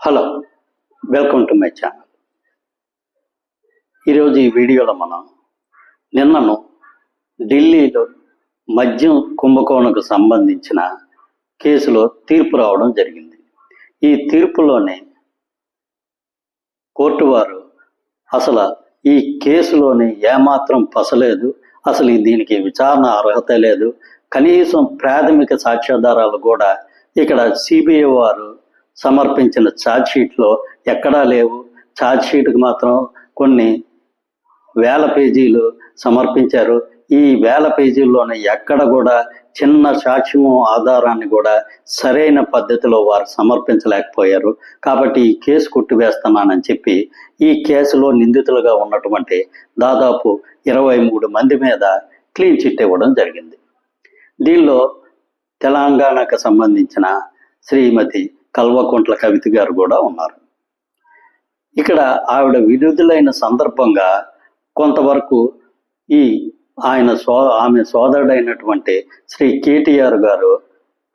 Hello, welcome to my channel. ఈరోజు ఈ వీడియోలో మనం నిన్నను ఢిల్లీలో మద్యం కుంభకోణకు సంబంధించిన కేసులో తీర్పు రావడం జరిగింది. ఈ తీర్పులోనే కోర్టు వారు అసలు ఈ కేసులోని ఏమాత్రం పసలేదు, అసలు దీనికి విచారణ అర్హత లేదు, కనీసం ప్రాథమిక సాక్ష్యాధారాలు కూడా ఇక్కడ సిబిఐ వారు సమర్పించిన ఛార్జ్షీట్లో ఎక్కడా లేవు. ఛార్జ్షీట్కి మాత్రం కొన్ని వేల పేజీలు సమర్పించారు. ఈ వేల పేజీల్లోనే ఎక్కడ కూడా చిన్న సాక్ష్యము ఆధారాన్ని కూడా సరైన పద్ధతిలో వారు సమర్పించలేకపోయారు. కాబట్టి ఈ కేసు కొట్టివేస్తున్నానని చెప్పి ఈ కేసులో నిందితులుగా ఉన్నటువంటి దాదాపు 23 మంది మీద క్లీన్ చిట్ ఇవ్వడం జరిగింది. దీనిలో తెలంగాణకు సంబంధించిన శ్రీమతి కల్వకుంట్ల కవిత గారు కూడా ఉన్నారు. ఇక్కడ ఆవిడ విడుదలైన సందర్భంగా కొంతవరకు ఆమె సోదరుడైనటువంటి శ్రీ కేటీఆర్ గారు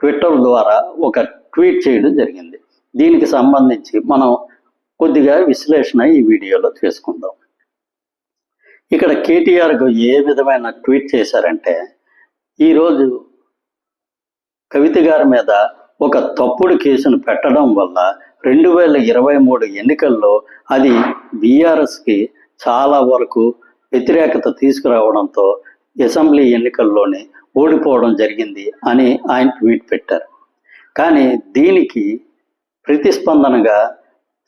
ట్విట్టర్ ద్వారా ఒక ట్వీట్ చేయడం జరిగింది. దీనికి సంబంధించి మనం కొద్దిగా విశ్లేషణ ఈ వీడియోలో చేసుకుందాం. ఇక్కడ కేటీఆర్ ఏ విధమైన ట్వీట్ చేశారంటే, ఈరోజు కవిత గారి మీద ఒక తప్పుడు కేసును పెట్టడం వల్ల 2023 ఎన్నికల్లో అది బీఆర్ఎస్కి చాలా వరకు వ్యతిరేకత తీసుకురావడంతో అసెంబ్లీ ఎన్నికల్లోనే ఓడిపోవడం జరిగింది అని ఆయన ట్వీట్ పెట్టారు. కానీ దీనికి ప్రతిస్పందనగా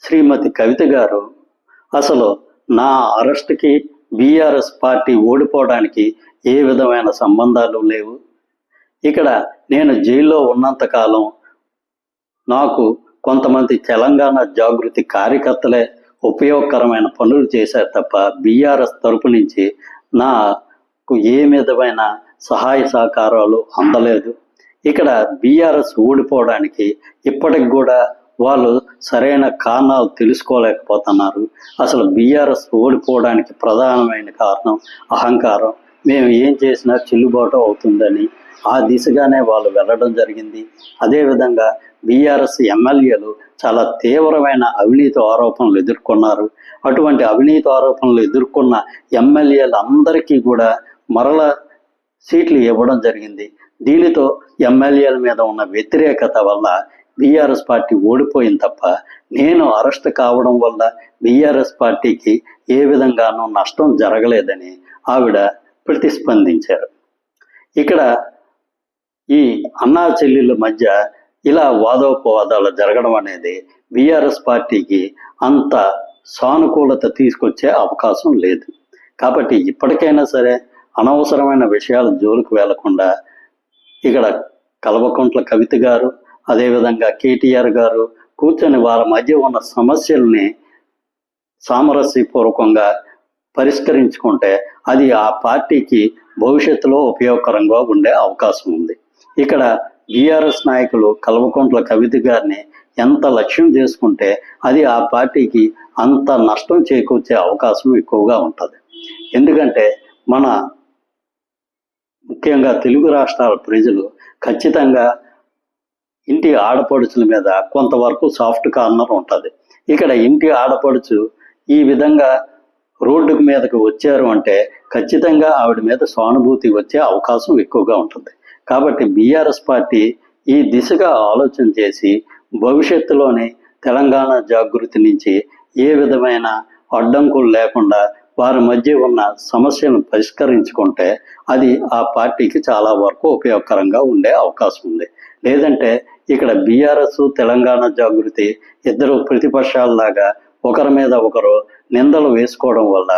శ్రీమతి కవిత గారు అసలు నా అరెస్ట్కి బీఆర్ఎస్ పార్టీ ఓడిపోవడానికి ఏ విధమైన సంబంధాలు లేవు, ఇక్కడ నేను జైల్లో ఉన్నంతకాలం నాకు కొంతమంది తెలంగాణ జాగృతి కార్యకర్తలే ఉపయోగకరమైన పనులు చేశారు తప్ప బీఆర్ఎస్ తరపు నుంచి నాకు ఏ విధమైన సహాయ సహకారాలు అందలేదు. ఇక్కడ బీఆర్ఎస్ ఓడిపోవడానికి ఇప్పటికి కూడా వాళ్ళు సరైన కారణాలు తెలుసుకోలేకపోతున్నారు. అసలు బీఆర్ఎస్ ఓడిపోవడానికి ప్రధానమైన కారణం అహంకారం. మేము ఏం చేసినా చెల్లుబాటు అవుతుందని ఆ దిశగానే వాళ్ళు వెళ్ళడం జరిగింది. అదేవిధంగా బీఆర్ఎస్ ఎమ్మెల్యేలు చాలా తీవ్రమైన అవినీతి ఆరోపణలు ఎదుర్కొన్నారు. అటువంటి అవినీతి ఆరోపణలు ఎదుర్కొన్న ఎమ్మెల్యేలందరికీ కూడా మరల సీట్లు ఇవ్వడం జరిగింది. దీనితో ఎమ్మెల్యేల మీద ఉన్న వ్యతిరేకత వల్ల బీఆర్ఎస్ పార్టీ ఓడిపోయింది తప్ప నేను అరెస్ట్ కావడం వల్ల బీఆర్ఎస్ పార్టీకి ఏ విధంగానూ నష్టం జరగలేదని ఆవిడ ప్రతిస్పందించారు. ఇక్కడ ఈ అన్నా చెల్లెళ్ళ మధ్య ఇలా వాదోపవాదాలు జరగడం అనేది బీఆర్ఎస్ పార్టీకి అంత సానుకూలత తీసుకొచ్చే అవకాశం లేదు. కాబట్టి ఇప్పటికైనా సరే అనవసరమైన విషయాల జోలికి వెళ్లకుండా ఇక్కడ కల్వకుంట్ల కవిత గారు అదేవిధంగా కేటీఆర్ గారు కూర్చొని వారి మధ్య ఉన్న సమస్యల్ని సామరస్యపూర్వకంగా పరిష్కరించుకుంటే అది ఆ పార్టీకి భవిష్యత్తులో ఉపయోగకరంగా ఉండే అవకాశం ఉంది. ఇక్కడ బీఆర్ఎస్ నాయకులు కల్వకుంట్ల కవిత గారిని ఎంత లక్ష్యం చేసుకుంటే అది ఆ పార్టీకి అంత నష్టం చేకూర్చే అవకాశం ఎక్కువగా ఉంటుంది. ఎందుకంటే మన ముఖ్యంగా తెలుగు రాష్ట్రాల ప్రజలు ఖచ్చితంగా ఇంటి ఆడపడుచుల మీద కొంతవరకు సాఫ్ట్ కార్నర్ ఉంటుంది. ఇక్కడ ఇంటి ఆడపడుచు ఈ విధంగా రోడ్డు మీదకి వచ్చారు అంటే ఖచ్చితంగా ఆవిడ మీద సానుభూతి వచ్చే అవకాశం ఎక్కువగా ఉంటుంది. కాబట్టి బీఆర్ఎస్ పార్టీ ఈ దిశగా ఆలోచన చేసి భవిష్యత్తులోనే తెలంగాణ జాగృతి నుంచి ఏ విధమైన అడ్డంకులు లేకుండా వారి మధ్య ఉన్న సమస్యలను పరిష్కరించుకుంటే అది ఆ పార్టీకి చాలా వరకు ఉపయోగకరంగా ఉండే అవకాశం ఉంది. లేదంటే ఇక్కడ బీఆర్ఎస్ తెలంగాణ జాగృతి ఇద్దరు ప్రతిపక్షాలలాగా ఒకరి మీద ఒకరు నిందలు వేసుకోవడం వల్ల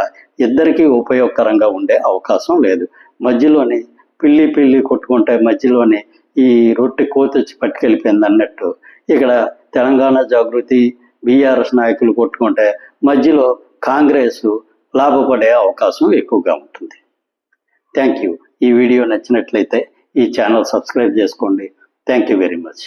ఇద్దరికీ ఉపయోగకరంగా ఉండే అవకాశం లేదు. మధ్యలోని పిల్లి కొట్టుకుంటే మధ్యలోనే ఈ రొట్టె కోతొచ్చి పట్టుకెళ్ళిపోయింది అన్నట్టు ఇక్కడ తెలంగాణ జాగృతి బీఆర్ఎస్ నాయకులు కొట్టుకుంటే మధ్యలో కాంగ్రెస్ లాభపడే అవకాశం ఎక్కువగా ఉంటుంది. Thank you. ఈ వీడియో నచ్చినట్లయితే ఈ ఛానల్ సబ్స్క్రైబ్ చేసుకోండి. Thank you very much.